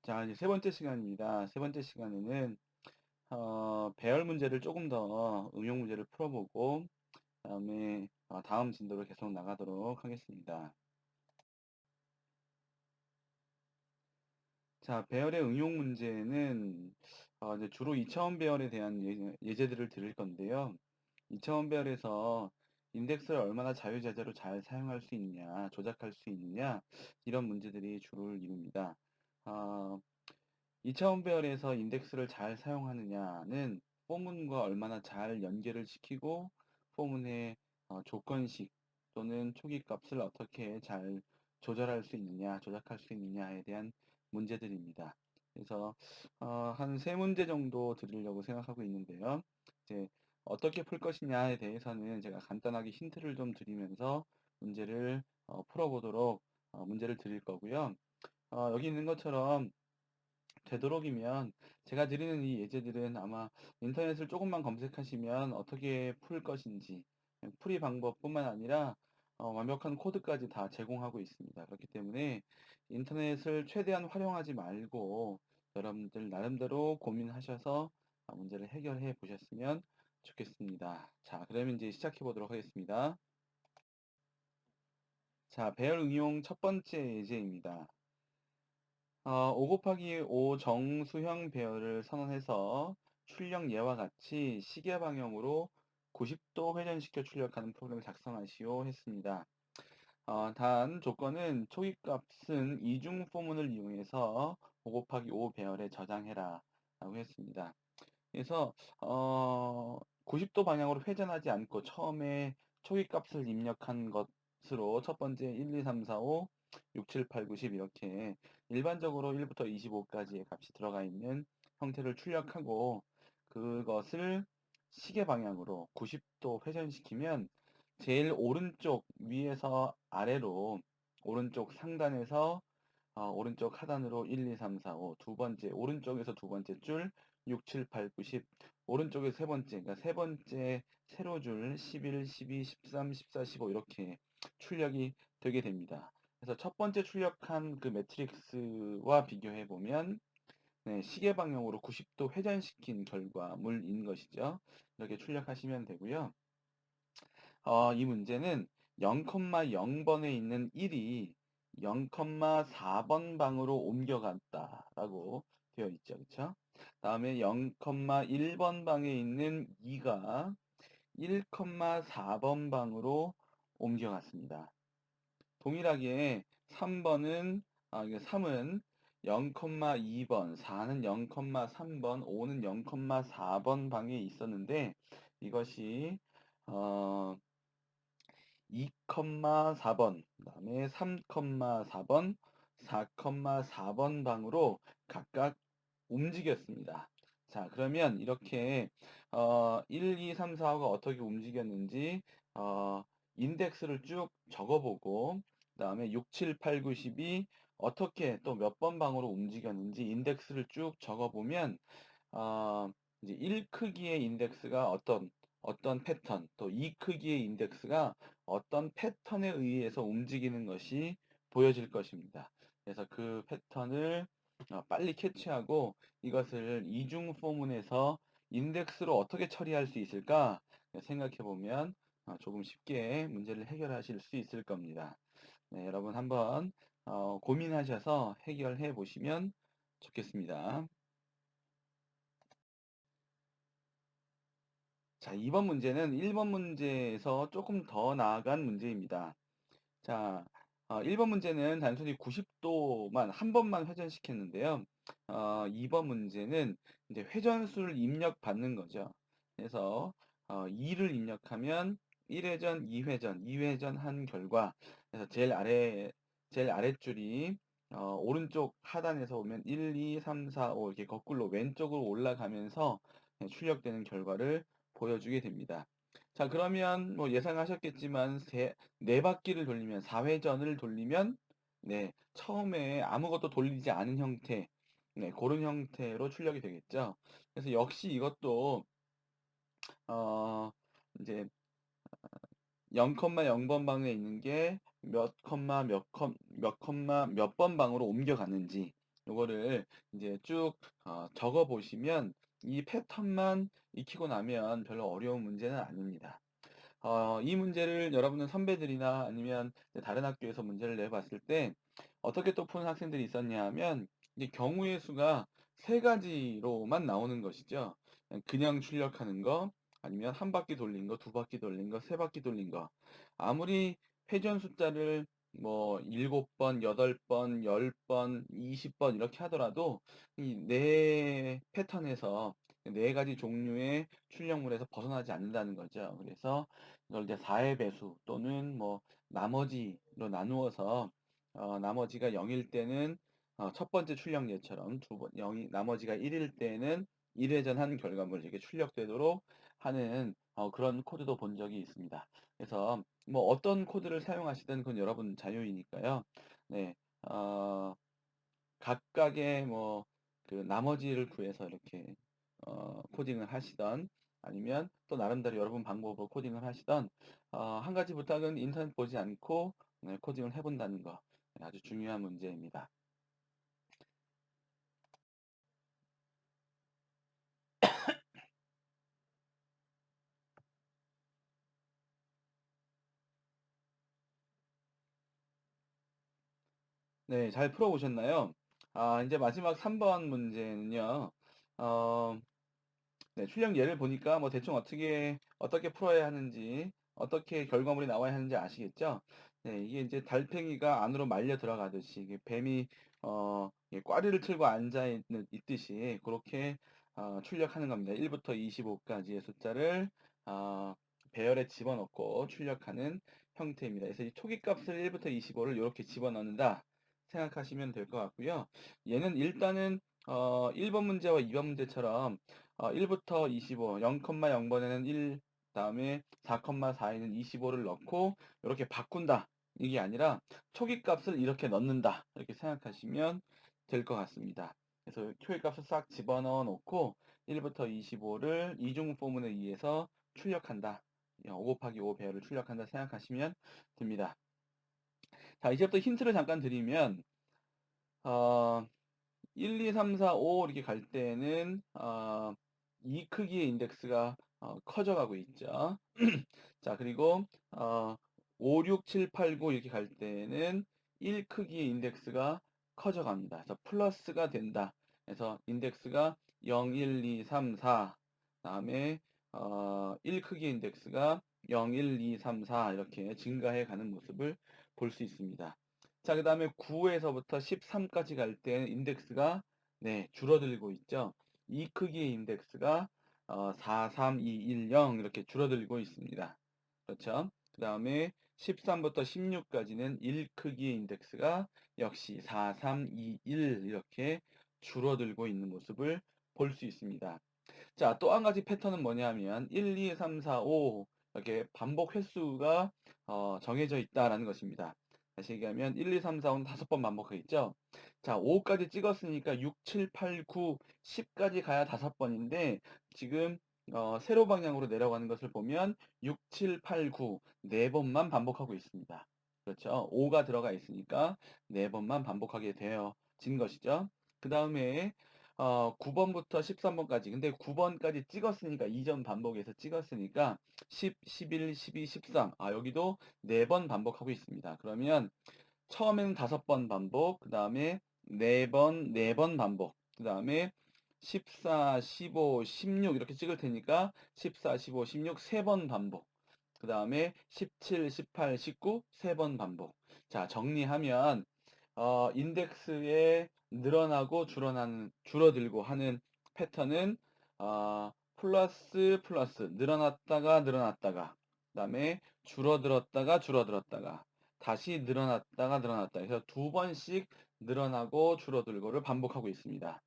자, 이제 세 번째 시간입니다. 세 번째 시간에는 배열 문제를 조금 더 응용 문제를 풀어보고 그다음에 다음 진도로 계속 나가도록 하겠습니다. 자, 배열의 응용 문제는 이제 주로 2차원 배열에 대한 예제들을 드릴 건데요. 2차원 배열에서 인덱스를 얼마나 자유자재로 잘 사용할 수 있느냐, 조작할 수 있느냐, 이런 문제들이 주를 이룹니다. 어, 2차원 배열에서 인덱스를 잘 사용하느냐는 포문과 얼마나 잘 연결을 시키고 포문의 조건식 또는 초기 값을 어떻게 잘 조절할 수 있느냐, 조작할 수 있느냐에 대한 문제들입니다. 그래서 한 세 문제 정도 드리려고 생각하고 있는데요. 이제 어떻게 풀 것이냐에 대해서는 제가 간단하게 힌트를 좀 드리면서 문제를 풀어보도록 문제를 드릴 거고요. 여기 있는 것처럼 되도록이면 제가 드리는 이 예제들은 아마 인터넷을 조금만 검색하시면 어떻게 풀 것인지 풀이 방법뿐만 아니라 완벽한 코드까지 다 제공하고 있습니다. 그렇기 때문에 인터넷을 최대한 활용하지 말고 여러분들 나름대로 고민하셔서 문제를 해결해 보셨으면 좋겠습니다. 자, 그러면 이제 시작해 보도록 하겠습니다. 자, 배열 응용 첫 번째 예제입니다. 5 곱하기 5 정수형 배열을 선언해서 출력 예와 같이 시계 방향으로 90도 회전시켜 출력하는 프로그램을 작성하시오 했습니다. 단 조건은 초기값은 이중 포문을 이용해서 5 곱하기 5 배열에 저장해라 라고 했습니다. 그래서 90도 방향으로 회전하지 않고 처음에 초기값을 입력한 것으로 첫 번째 1, 2, 3, 4, 5, 6, 7, 8, 9, 10 이렇게 일반적으로 1부터 25까지의 값이 들어가 있는 형태를 출력하고 그것을 시계 방향으로 90도 회전시키면 제일 오른쪽 위에서 아래로 오른쪽 상단에서 오른쪽 하단으로 1, 2, 3, 4, 5, 두 번째, 오른쪽에서 두 번째 줄, 6, 7, 8, 9, 10, 오른쪽에서 세 번째, 그러니까 세 번째 세로 줄, 11, 12, 13, 14, 15 이렇게 출력이 되게 됩니다. 그래서 첫 번째 출력한 그 매트릭스와 비교해 보면 네, 시계 방향으로 90도 회전시킨 결과물인 것이죠. 이렇게 출력하시면 되고요. 이 문제는 0,0번에 있는 1이 0,4번 방으로 옮겨갔다라고 되어 있죠. 그쵸? 다음에 0,1번 방에 있는 2가 1,4번 방으로 옮겨갔습니다. 동일하게 3번은, 이게 3은 0,2번, 4는 0,3번, 5는 0,4번 방에 있었는데 이것이 어, 2,4번, 그다음에 3,4번, 4,4번 방으로 각각 움직였습니다. 자, 그러면 이렇게 1, 2, 3, 4, 5가 어떻게 움직였는지 인덱스를 쭉 적어보고 그다음에 6, 7, 8, 9, 10이 어떻게 또 몇 번 방으로 움직였는지 인덱스를 쭉 적어보면 어, 이제 1 크기의 인덱스가 어떤 패턴, 또 2 크기의 인덱스가 어떤 패턴에 의해서 움직이는 것이 보여질 것입니다. 그래서 그 패턴을 빨리 캐치하고 이것을 이중 포문에서 인덱스로 어떻게 처리할 수 있을까 생각해 보면 조금 쉽게 문제를 해결하실 수 있을 겁니다. 네, 여러분 한번 고민하셔서 해결해 보시면 좋겠습니다. 자, 2번 문제는 1번 문제에서 조금 더 나아간 문제입니다. 자, 1번 문제는 단순히 90도만 한 번만 회전시켰는데요. 2번 문제는 이제 회전수를 입력받는 거죠. 그래서 2를 입력하면 1회전, 2회전, 2회전 한 결과 그래서 제일 아랫줄이 오른쪽 하단에서 보면 1, 2, 3, 4, 5 이렇게 거꾸로 왼쪽으로 올라가면서 출력되는 결과를 보여주게 됩니다. 자, 그러면 뭐 예상하셨겠지만 네 바퀴를 돌리면 4회전을 돌리면 네, 처음에 아무것도 돌리지 않은 형태 네, 그런 형태로 출력이 되겠죠. 그래서 역시 이것도 어 이제 0,0번 방에 있는 게 몇 컴마 몇 번 방으로 옮겨갔는지 요거를 이제 쭉 적어 보시면 이 패턴만 익히고 나면 별로 어려운 문제는 아닙니다. 이 문제를 여러분은 선배들이나 아니면 이제 다른 학교에서 문제를 내봤을 때 어떻게 또 푸는 학생들이 있었냐 하면 이제 경우의 수가 세 가지로만 나오는 것이죠. 그냥 출력하는 거, 아니면 한 바퀴 돌린 거, 두 바퀴 돌린 거, 세 바퀴 돌린 거. 아무리 회전 숫자를 뭐 7번, 8번, 10번, 20번 이렇게 하더라도 이 네 패턴에서 네 가지 종류의 출력물에서 벗어나지 않는다는 거죠. 그래서 이걸 이제 4의 배수 또는 뭐 나머지로 나누어서 나머지가 0일 때는 첫 번째 출력예처럼 나머지가 1일 때는 1회전한 결과물이 이렇게 출력되도록 하는 그런 코드도 본 적이 있습니다. 그래서 뭐 어떤 코드를 사용하시든 그건 여러분 자유이니까요. 네, 어, 각각의 뭐 그 나머지를 구해서 이렇게 코딩을 하시던 아니면 또 나름대로 여러분 방법으로 코딩을 하시던 한 가지 부탁은 인터넷 보지 않고 네, 코딩을 해본다는 거 네, 아주 중요한 문제입니다. 네, 잘 풀어보셨나요? 이제 마지막 3번 문제는요. 어, 네, 출력 예를 보니까 뭐 대충 어떻게 풀어야 하는지, 어떻게 결과물이 나와야 하는지 아시겠죠? 네, 이게 이제 달팽이가 안으로 말려 들어가듯이, 이게 뱀이, 이게 꽈리를 틀고 있듯이, 그렇게, 출력하는 겁니다. 1부터 25까지의 숫자를, 어, 배열에 집어넣고 출력하는 형태입니다. 그래서 이 초기 값을 1부터 25를 이렇게 집어넣는다 생각하시면 될 것 같고요. 얘는 일단은, 1번 문제와 2번 문제처럼 1부터 25, 0,0번에는 1, 다음에 4,4에는 25를 넣고 이렇게 바꾼다. 이게 아니라 초기 값을 이렇게 넣는다. 이렇게 생각하시면 될 것 같습니다. 그래서 초기 값을 싹 집어넣어 놓고 1부터 25를 이중 포문에 의해서 출력한다. 5 곱하기 5 배열을 출력한다 생각하시면 됩니다. 자, 이제부터 힌트를 잠깐 드리면 어, 1, 2, 3, 4, 5 이렇게 갈 때는 이 크기의 인덱스가 커져가고 있죠. 자, 그리고 5, 6, 7, 8, 9 이렇게 갈 때는 1 크기의 인덱스가 커져갑니다. 그래서 플러스가 된다. 그래서 인덱스가 0, 1, 2, 3, 4 다음에 1 크기의 인덱스가 0, 1, 2, 3, 4 이렇게 증가해 가는 모습을 볼 수 있습니다. 자, 그 다음에 9에서부터 13까지 갈 때는 인덱스가 네, 줄어들고 있죠. 이 크기의 인덱스가 4, 3, 2, 1, 0 이렇게 줄어들고 있습니다. 그렇죠? 그 다음에 13부터 16까지는 1 크기의 인덱스가 역시 4, 3, 2, 1 이렇게 줄어들고 있는 모습을 볼 수 있습니다. 자, 또 한 가지 패턴은 뭐냐면 1, 2, 3, 4, 5 이렇게 반복 횟수가 정해져 있다라는 것입니다. 다시 얘기하면 1, 2, 3, 4, 5는 5번 반복하겠죠? 자, 5까지 찍었으니까 6, 7, 8, 9, 10까지 가야 5번인데 지금 세로 방향으로 내려가는 것을 보면 6, 7, 8, 9 4번만 반복하고 있습니다. 그렇죠? 5가 들어가 있으니까 4번만 반복하게 되어진 것이죠. 그 다음에 9번부터 13번까지. 근데 9번까지 찍었으니까, 이전 반복해서 찍었으니까, 10, 11, 12, 13. 여기도 4번 반복하고 있습니다. 그러면, 처음에는 5번 반복, 그 다음에 4번, 4번 반복, 그 다음에 14, 15, 16 이렇게 찍을 테니까, 14, 15, 16 3번 반복. 그 다음에 17, 18, 19 3번 반복. 자, 정리하면 인덱스에 늘어나고 줄어들고 하는 패턴은 플러스 플러스 늘어났다가 그다음에 줄어들었다가 다시 늘어났다 해서 두 번씩 늘어나고 줄어들고를 반복하고 있습니다.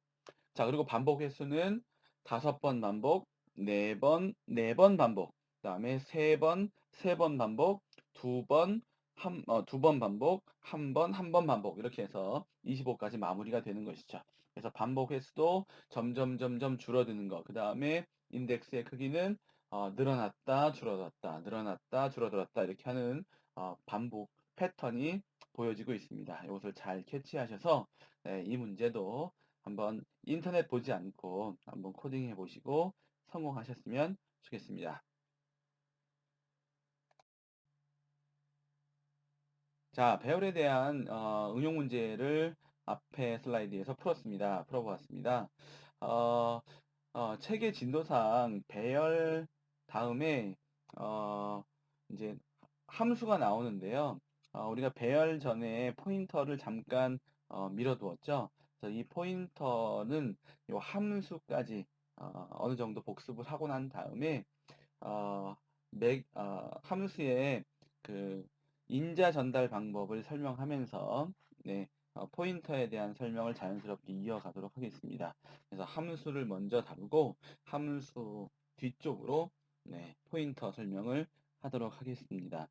자, 그리고 반복 횟수는 5번 반복, 4번, 4번 반복, 그 다음에 3번, 3번 반복, 2번, 2번 반복, 1번, 1번 반복, 이렇게 해서 25까지 마무리가 되는 것이죠. 그래서 반복 횟수도 점점 줄어드는 거, 그 다음에 인덱스의 크기는 늘어났다, 줄어들었다, 늘어났다, 줄어들었다, 이렇게 하는 반복 패턴이 보여지고 있습니다. 이것을 잘 캐치하셔서 이 문제도 한번 인터넷 보지 않고 한번 코딩해 보시고 성공하셨으면 좋겠습니다. 자, 배열에 대한 응용 문제를 앞에 슬라이드에서 풀어보았습니다. 어, 체계 진도상 배열 다음에 어, 이제 함수가 나오는데요. 우리가 배열 전에 포인터를 잠깐 밀어두었죠. 그래서 이 포인터는 이 함수까지 어느 정도 복습을 하고 난 다음에 어, 함수의 그 인자 전달 방법을 설명하면서 네, 포인터에 대한 설명을 자연스럽게 이어가도록 하겠습니다. 그래서 함수를 먼저 다루고 함수 뒤쪽으로 네, 포인터 설명을 하도록 하겠습니다.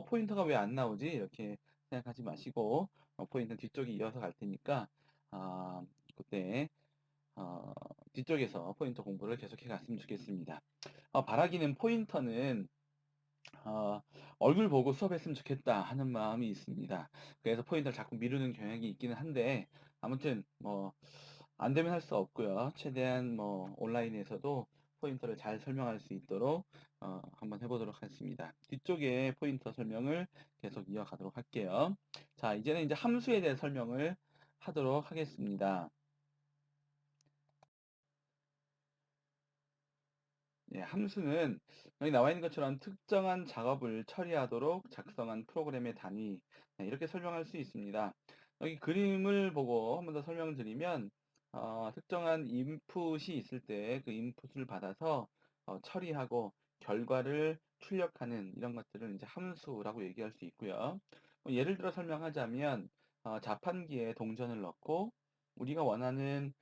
포인터가 왜 안 나오지? 이렇게 생각하지 마시고 포인터 뒤쪽에 이어서 갈 테니까 그때 뒤쪽에서 포인터 공부를 계속해 갔으면 좋겠습니다. 바라기는 포인터는 어, 얼굴 보고 수업했으면 좋겠다 하는 마음이 있습니다. 그래서 포인터를 자꾸 미루는 경향이 있기는 한데 아무튼 뭐 안 되면 할 수 없고요. 최대한 뭐 온라인에서도 포인터를 잘 설명할 수 있도록 한번 해보도록 하겠습니다. 뒤쪽에 포인터 설명을 계속 이어가도록 할게요. 자, 이제는 이제 함수에 대해 설명을 하도록 하겠습니다. 예, 함수는 여기 나와 있는 것처럼 특정한 작업을 처리하도록 작성한 프로그램의 단위, 네, 이렇게 설명할 수 있습니다. 여기 그림을 보고 한번 더 설명을 드리면 특정한 인풋이 있을 때 그 인풋을 받아서 처리하고 결과를 출력하는 이런 것들을 이제 함수라고 얘기할 수 있고요. 예를 들어 설명하자면 자판기에 동전을 넣고 우리가 원하는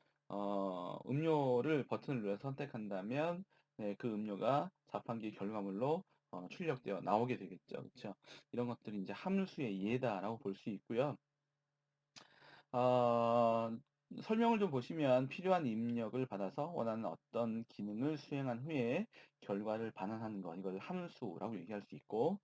음료를 버튼을 눌러서 선택한다면 네, 그 음료가 자판기 결과물로 출력되어 나오게 되겠죠. 그렇죠? 이런 것들이 이제 함수의 예다라고 볼 수 있고요. 어, 설명을 좀 보시면 필요한 입력을 받아서 원하는 어떤 기능을 수행한 후에 결과를 반환하는 것, 이걸 함수라고 얘기할 수 있고,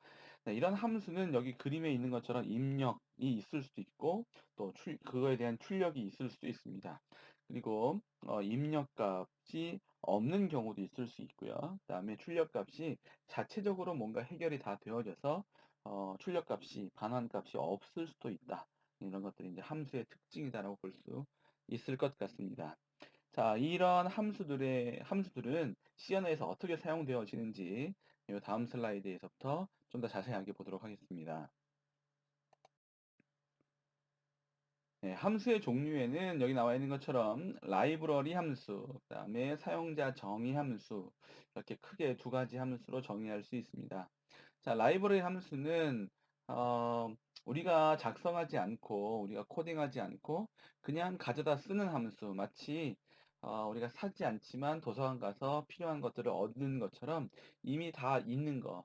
네, 이런 함수는 여기 그림에 있는 것처럼 입력이 있을 수도 있고, 또 그거에 대한 출력이 있을 수도 있습니다. 그리고 입력값이 없는 경우도 있을 수 있고요. 그 다음에 출력값이 자체적으로 뭔가 해결이 다 되어져서 출력값이, 반환값이 없을 수도 있다. 이런 것들이 이제 함수의 특징이다라고 볼 수 있을 것 같습니다. 자, 이런 함수들은 C 언어에서 어떻게 사용되어지는지 이 다음 슬라이드에서부터 좀 더 자세하게 보도록 하겠습니다. 네, 함수의 종류에는 여기 나와 있는 것처럼 라이브러리 함수, 그 다음에 사용자 정의 함수, 이렇게 크게 두 가지 함수로 정의할 수 있습니다. 자, 라이브러리 함수는 우리가 작성하지 않고 우리가 코딩하지 않고 그냥 가져다 쓰는 함수, 마치 우리가 사지 않지만 도서관 가서 필요한 것들을 얻는 것처럼 이미 다 있는 거,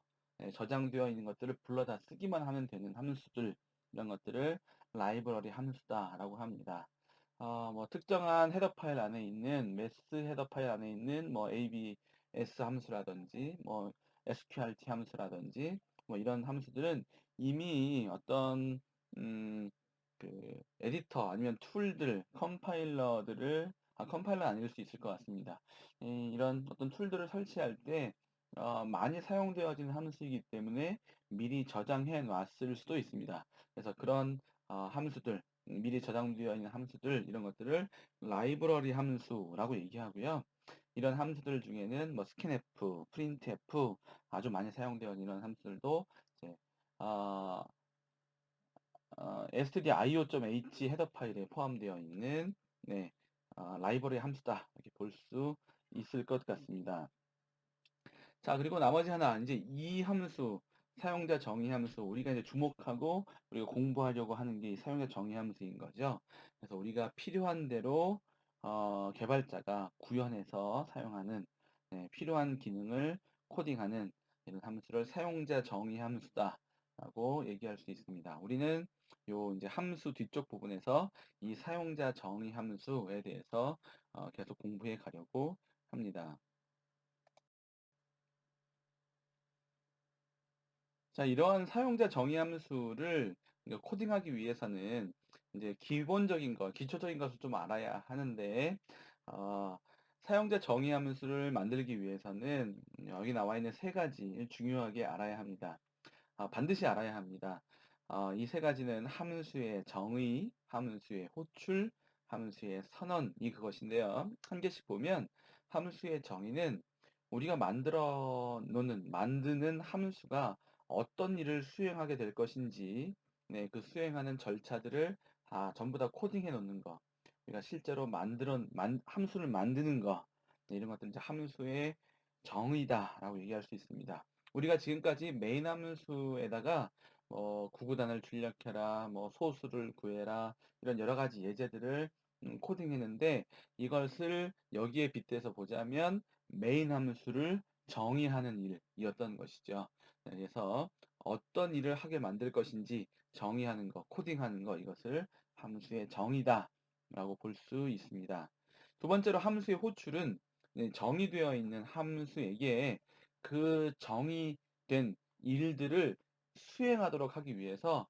저장되어 있는 것들을 불러다 쓰기만 하면 되는 함수들, 이런 것들을 라이브러리 함수다라고 합니다. 뭐 특정한 헤더 파일 안에 있는 매스 헤더 파일 안에 있는 뭐 ABS 함수라든지 뭐 SQRT 함수라든지 뭐 이런 함수들은 이미 어떤 음, 그 에디터 아니면 툴들, 컴파일러 아닐 수 있을 것 같습니다. 이런 어떤 툴들을 설치할 때 많이 사용되어지는 함수이기 때문에 미리 저장해 놨을 수도 있습니다. 그래서 그런 함수들, 미리 저장되어 있는 함수들, 이런 것들을 라이브러리 함수라고 얘기하고요. 이런 함수들 중에는 뭐 스캔F, 프린트F 아주 많이 사용되어 있는 이런 함수들도 이제 어, stdio.h 헤더 파일에 포함되어 있는 네, 라이브러리 함수다 이렇게 볼 수 있을 것 같습니다. 자, 그리고 나머지 하나, 이제 이 함수, 사용자 정의 함수, 우리가 이제 주목하고 우리가 공부하려고 하는 게 이 사용자 정의 함수인 거죠. 그래서 우리가 필요한 대로 개발자가 구현해서 사용하는 필요한 기능을 코딩하는 이런 함수를 사용자 정의 함수다라고 얘기할 수 있습니다. 우리는 요 이제 함수 뒤쪽 부분에서 이 사용자 정의 함수에 대해서 계속 공부해 가려고 합니다. 자, 이러한 사용자 정의 함수를 그러니까 코딩하기 위해서는 이제 기본적인 것, 기초적인 것을 좀 알아야 하는데, 어, 사용자 정의 함수를 만들기 위해서는 여기 나와 있는 세 가지 중요하게 알아야 합니다. 반드시 알아야 합니다. 이 세 가지는 함수의 정의, 함수의 호출, 함수의 선언이 그것인데요. 한 개씩 보면 함수의 정의는 우리가 만드는 함수가 어떤 일을 수행하게 될 것인지, 네, 그 수행하는 절차들을 전부 다 코딩해 놓는 거. 우리가 실제로 함수를 만드는 거, 네, 이런 것들은 이제 함수의 정의다라고 얘기할 수 있습니다. 우리가 지금까지 메인 함수에다가 구구단을 출력해라, 뭐 소수를 구해라, 이런 여러 가지 예제들을 코딩했는데, 이것을 여기에 빗대서 보자면 메인 함수를 정의하는 일이었던 것이죠. 그래서 어떤 일을 하게 만들 것인지 정의하는 것, 코딩하는 것, 이것을 함수의 정의다라고 볼 수 있습니다. 두 번째로 함수의 호출은 정의되어 있는 함수에게 그 정의된 일들을 수행하도록 하기 위해서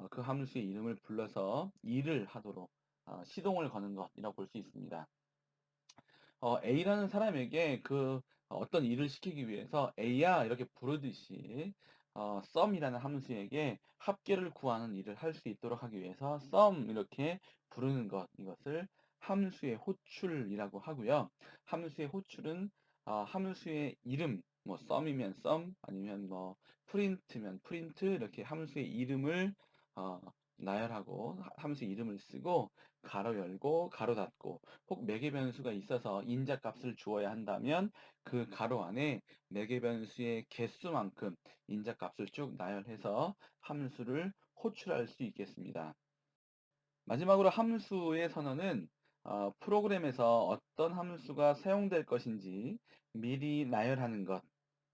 그 함수의 이름을 불러서 일을 하도록 시동을 거는 것이라고 볼 수 있습니다. A라는 사람에게 어떤 일을 시키기 위해서 A야 이렇게 부르듯이 sum이라는 함수에게 합계를 구하는 일을 할 수 있도록 하기 위해서 sum 이렇게 부르는 것, 이것을 함수의 호출이라고 하고요. 함수의 호출은 함수의 이름, 뭐 sum이면 sum 아니면 뭐 print면 print 이렇게 함수의 이름을 어, 나열하고 함수의 이름을 쓰고 가로 열고 가로 닫고, 혹 매개 변수가 있어서 인자 값을 주어야 한다면 그 가로 안에 매개 변수의 개수만큼 인자 값을 쭉 나열해서 함수를 호출할 수 있겠습니다. 마지막으로 함수의 선언은 프로그램에서 어떤 함수가 사용될 것인지 미리 나열하는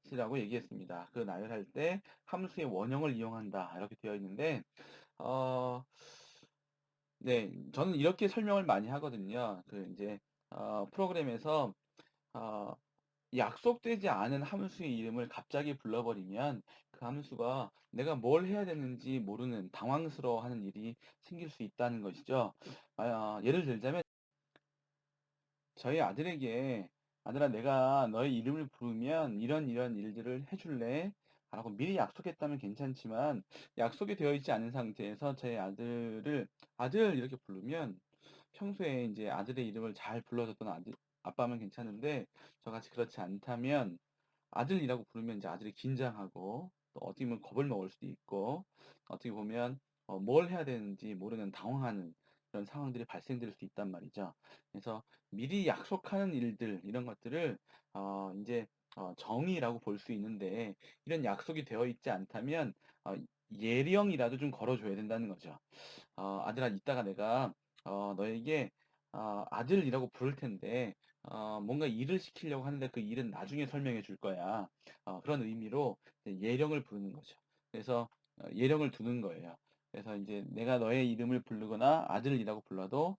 것이라고 얘기했습니다. 그 나열할 때 함수의 원형을 이용한다 이렇게 되어 있는데, 어, 네, 저는 이렇게 설명을 많이 하거든요. 이제 프로그램에서 어, 약속되지 않은 함수의 이름을 갑자기 불러버리면 그 함수가 내가 뭘 해야 되는지 모르는 당황스러워하는 일이 생길 수 있다는 것이죠. 예를 들자면 저희 아들에게 아들아, 내가 너의 이름을 부르면 이런 이런 일들을 해줄래? 라고 미리 약속했다면 괜찮지만, 약속이 되어 있지 않은 상태에서 제 아들을 아들 이렇게 부르면, 평소에 이제 아들의 이름을 잘 불러줬던 아빠면 괜찮은데, 저같이 그렇지 않다면 아들이라고 부르면 이제 아들이 긴장하고, 또 어떻게 보면 겁을 먹을 수도 있고, 어떻게 보면 뭘 해야 되는지 모르는 당황하는 그런 상황들이 발생될 수 있단 말이죠. 그래서 미리 약속하는 일들, 이런 것들을 이제 정의라고 볼 수 있는데, 이런 약속이 되어 있지 않다면 예령이라도 좀 걸어줘야 된다는 거죠. 아들아, 이따가 내가 너에게 아들이라고 부를 텐데, 뭔가 일을 시키려고 하는데 그 일은 나중에 설명해 줄 거야. 그런 의미로 이제 예령을 부르는 거죠. 그래서 예령을 두는 거예요. 그래서 이제 내가 너의 이름을 부르거나 아들이라고 불러도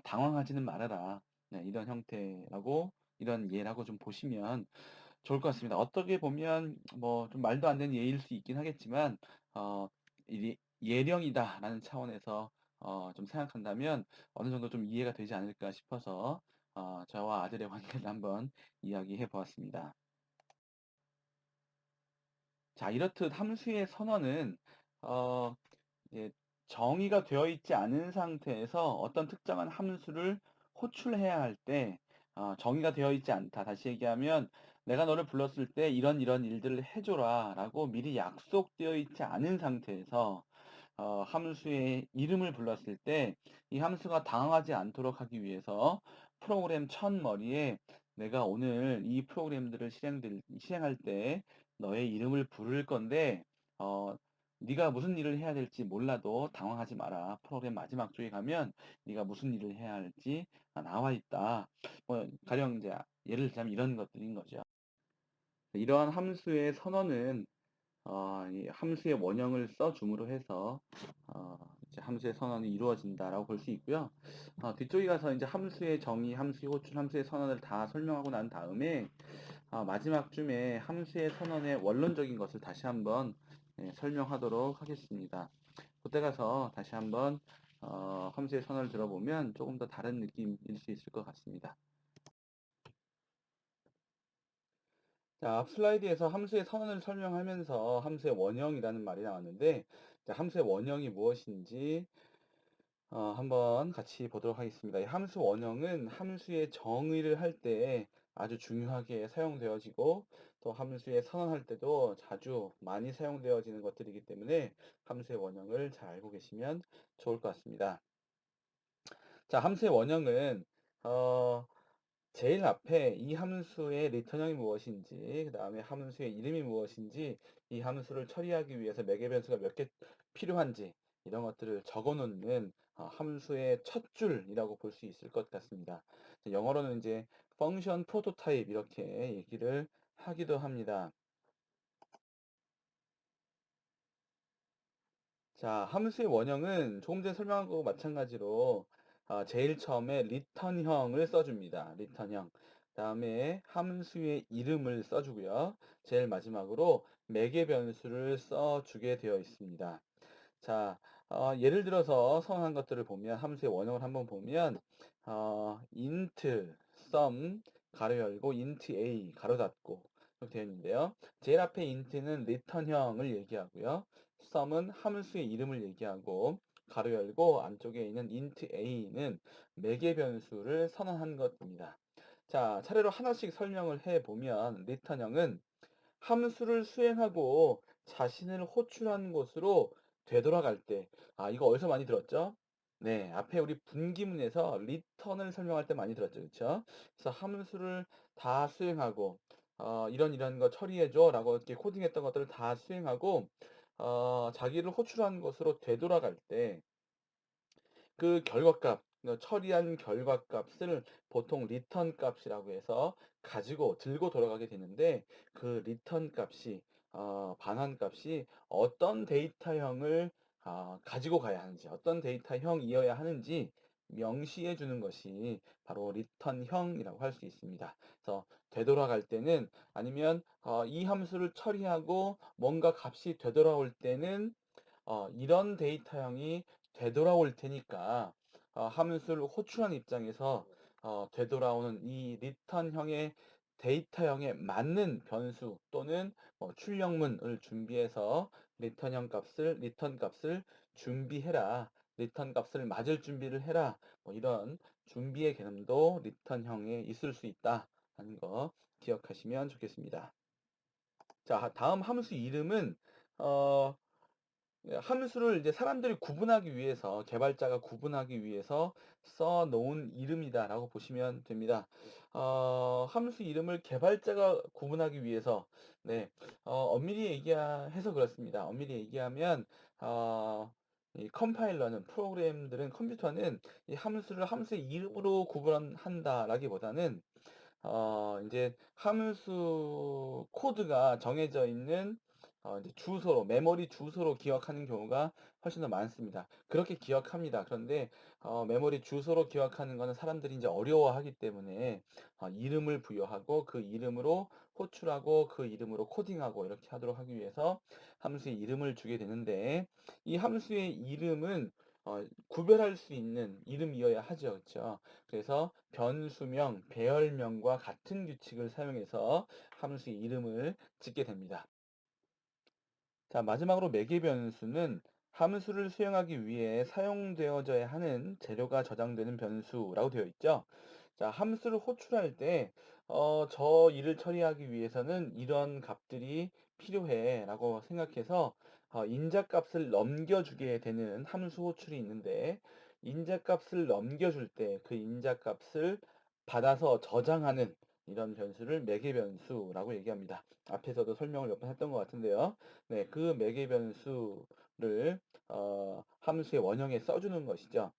당황하지는 말아라. 네, 이런 형태라고, 이런 예라고 좀 보시면 좋을 것 같습니다. 어떻게 보면 뭐 좀 말도 안 되는 예일 수 있긴 하겠지만, 이 예령이다라는 차원에서 좀 생각한다면 어느 정도 좀 이해가 되지 않을까 싶어서 저와 아들의 관계를 한번 이야기해 보았습니다. 자, 이렇듯 함수의 선언은 어, 예, 정의가 되어 있지 않은 상태에서 어떤 특정한 함수를 호출해야 할 때, 정의가 되어 있지 않다. 다시 얘기하면 내가 너를 불렀을 때 이런 이런 일들을 해줘라 라고 미리 약속되어 있지 않은 상태에서 함수의 이름을 불렀을 때 이 함수가 당황하지 않도록 하기 위해서 프로그램 첫 머리에 내가 오늘 이 프로그램들을 실행할 때 너의 이름을 부를 건데 어, 네가 무슨 일을 해야 될지 몰라도 당황하지 마라. 프로그램 마지막 쪽에 가면 네가 무슨 일을 해야 할지 나와 있다. 뭐 가령 이제 예를 들자면 이런 것들인 거죠. 이러한 함수의 선언은 이 함수의 원형을 써줌으로 해서 이제 함수의 선언이 이루어진다라고 볼 수 있고요. 뒤쪽에 가서 이제 함수의 정의, 함수의 호출, 함수의 선언을 다 설명하고 난 다음에 마지막 쯤에 함수의 선언의 원론적인 것을 다시 한번 설명하도록 하겠습니다. 그때 가서 다시 한번 함수의 선언을 들어보면 조금 더 다른 느낌일 수 있을 것 같습니다. 자, 앞 슬라이드에서 함수의 선언을 설명하면서 함수의 원형이라는 말이 나왔는데, 자, 함수의 원형이 무엇인지 한번 같이 보도록 하겠습니다. 이 함수 원형은 함수의 정의를 할 때 아주 중요하게 사용되어지고, 또 함수의 선언할 때도 자주 많이 사용되어지는 것들이기 때문에 함수의 원형을 잘 알고 계시면 좋을 것 같습니다. 자, 함수의 원형은 어, 제일 앞에 이 함수의 리턴형이 무엇인지, 그 다음에 함수의 이름이 무엇인지, 이 함수를 처리하기 위해서 매개 변수가 몇 개 필요한지, 이런 것들을 적어 놓는 함수의 첫 줄이라고 볼 수 있을 것 같습니다. 영어로는 이제 function prototype 이렇게 얘기를 하기도 합니다. 자, 함수의 원형은 조금 전에 설명한 것과 마찬가지로 제일 처음에 리턴형을 써줍니다. 리턴형. 다음에 함수의 이름을 써주고요. 제일 마지막으로 매개 변수를 써주게 되어 있습니다. 자, 예를 들어서 선언한 것들을 보면 함수의 원형을 한번 보면 int sum 가로 열고 int a 가로 닫고 이렇게 되어 있는데요. 제일 앞에 int는 return형을 얘기하고요. sum은 함수의 이름을 얘기하고 가로 열고 안쪽에 있는 int a는 매개 변수를 선언한 것입니다. 자, 차례로 하나씩 설명을 해 보면 return형은 함수를 수행하고 자신을 호출한 곳으로 되돌아갈 때, 이거 어디서 많이 들었죠? 네, 앞에 우리 분기문에서 return을 설명할 때 많이 들었죠, 그렇죠? 그래서 함수를 다 수행하고, 이런 거 처리해줘 라고 이렇게 코딩했던 것들을 다 수행하고, 자기를 호출한 곳으로 되돌아갈 때, 그 결과값, 처리한 결과값을 보통 리턴 값이라고 해서 가지고 들고 돌아가게 되는데 그 리턴 값이 반환 값이 어떤 데이터형을 가지고 가야 하는지 어떤 데이터형이어야 하는지 명시해 주는 것이 바로 리턴형이라고 할 수 있습니다. 그래서 되돌아갈 때는 아니면 이 함수를 처리하고 뭔가 값이 되돌아올 때는 이런 데이터형이 되돌아올 테니까 함수를 호출한 입장에서 되돌아오는 이 리턴형의 데이터형에 맞는 변수 또는 출력문을 준비해서 리턴 값을 준비해라. 리턴 값을 맞을 준비를 해라. 뭐 이런 준비의 개념도 리턴형에 있을 수 있다 하는 거 기억하시면 좋겠습니다. 자, 다음 함수 이름은 어, 함수를 이제 사람들이 구분하기 위해서, 개발자가 구분하기 위해서 써 놓은 이름이다라고 보시면 됩니다. 함수 이름을 개발자가 구분하기 위해서, 네, 엄밀히 얘기해서 그렇습니다. 엄밀히 얘기하면, 이 컴파일러는, 프로그램들은, 컴퓨터는 이 함수를 함수의 이름으로 구분한다라기보다는 이제 함수 코드가 정해져 있는 이제 주소로, 메모리 주소로 기억하는 경우가 훨씬 더 많습니다. 그렇게 기억합니다. 그런데 메모리 주소로 기억하는 거는 사람들이 이제 어려워하기 때문에 이름을 부여하고 그 이름으로 호출하고 그 이름으로 코딩하고 이렇게 하도록 하기 위해서 함수의 이름을 주게 되는데 이 함수의 이름은 구별할 수 있는 이름이어야 하죠. 그렇죠? 그래서 변수명, 배열명과 같은 규칙을 사용해서 함수의 이름을 짓게 됩니다. 자, 마지막으로 매개 변수는 함수를 수행하기 위해 사용되어져야 하는 재료가 저장되는 변수라고 되어 있죠. 자, 함수를 호출할 때, 저 일을 처리하기 위해서는 이런 값들이 필요해 라고 생각해서 인자값을 넘겨주게 되는 함수 호출이 있는데, 인자값을 넘겨줄 때 그 인자값을 받아서 저장하는 이런 변수를 매개 변수라고 얘기합니다. 앞에서도 설명을 몇 번 했던 것 같은데요. 네, 그 매개 변수를 함수의 원형에 써주는 것이죠.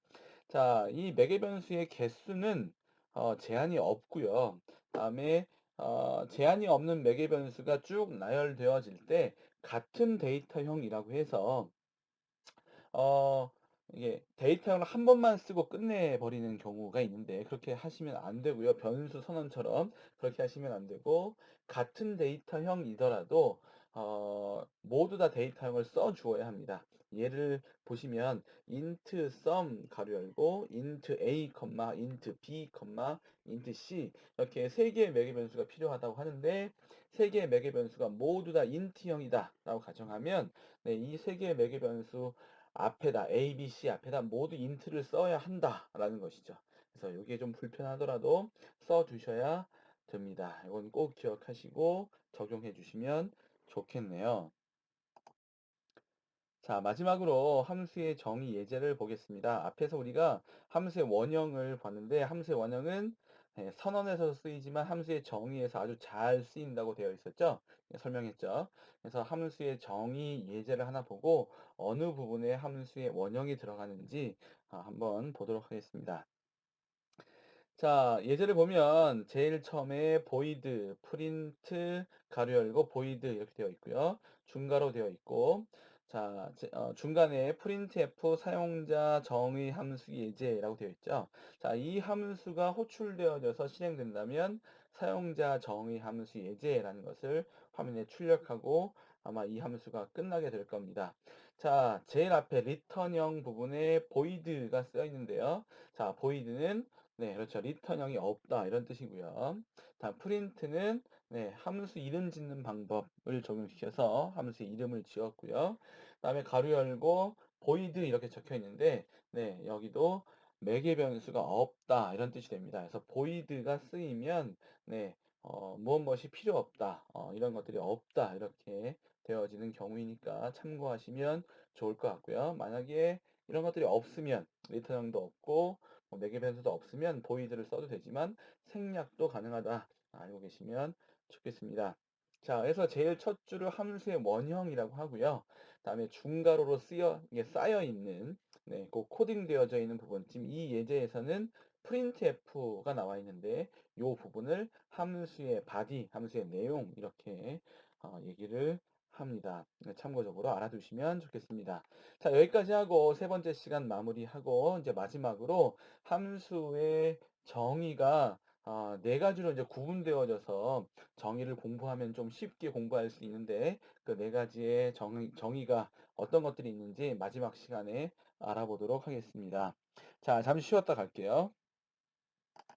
자, 이 매개 변수의 개수는 제한이 없고요. 다음에 제한이 없는 매개 변수가 쭉 나열되어질 때 같은 데이터형이라고 해서 어, 이게 데이터를 한 번만 쓰고 끝내버리는 경우가 있는데 그렇게 하시면 안 되고요. 변수 선언처럼 그렇게 하시면 안 되고 같은 데이터형이더라도 모두 다 데이터형을 써 주어야 합니다. 예를 보시면 int sum 가로 열고 int a, int b, int c 이렇게 세 개의 매개 변수가 필요하다고 하는데 세 개의 매개 변수가 모두 다 int형이다라고 가정하면 네, 이 세 개의 매개 변수 앞에다 a, b, c 앞에다 모두 int를 써야 한다라는 것이죠. 그래서 이게 좀 불편하더라도 써 두셔야 됩니다. 이건 꼭 기억하시고 적용해 주시면 좋겠네요. 자, 마지막으로 함수의 정의 예제를 보겠습니다. 앞에서 우리가 함수의 원형을 봤는데 함수의 원형은 선언에서 쓰이지만 함수의 정의에서 아주 잘 쓰인다고 되어 있었죠. 설명했죠. 그래서 함수의 정의 예제를 하나 보고 어느 부분에 함수의 원형이 들어가는지 한번 보도록 하겠습니다. 자, 예제를 보면 제일 처음에 void, print, 가로 열고 void 이렇게 되어 있고요. 중괄호 되어 있고, 자, 중간에 printf 사용자 정의 함수 예제라고 되어 있죠. 자, 이 함수가 호출되어져서 실행된다면 사용자 정의 함수 예제라는 것을 화면에 출력하고 아마 이 함수가 끝나게 될 겁니다. 자, 제일 앞에 return형 부분에 void가 쓰여 있는데요. 자, void는 네, 그렇죠. 리턴형이 없다 이런 뜻이고요. 다음 프린트는 네, 함수 이름 짓는 방법을 적용시켜서 함수의 이름을 지었고요. 그다음에 가로 열고 void 이렇게 적혀 있는데 네, 여기도 매개 변수가 없다 이런 뜻이 됩니다. 그래서 void가 쓰이면 네, 무엇이 필요 없다. 이런 것들이 없다 이렇게 되어지는 경우이니까 참고하시면 좋을 것 같고요. 만약에 이런 것들이 없으면 리턴형도 없고 매개 변수도 없으면 보이드를 써도 되지만 생략도 가능하다. 알고 계시면 좋겠습니다. 자, 그래서 제일 첫 줄을 함수의 원형이라고 하고요. 그다음에 중괄호로 이게 쌓여 있는 네, 그 코딩되어져 있는 부분. 지금 이 예제에서는 printf가 나와 있는데 이 부분을 함수의 body, 함수의 내용 이렇게 얘기를 합니다. 네, 참고적으로 알아두시면 좋겠습니다. 자, 여기까지 하고 세 번째 시간 마무리하고 이제 마지막으로 함수의 정의가 네 가지로 이제 구분되어져서 정의를 공부하면 좀 쉽게 공부할 수 있는데 그 네 가지의 정의가 어떤 것들이 있는지 마지막 시간에 알아보도록 하겠습니다. 자, 잠시 쉬었다 갈게요.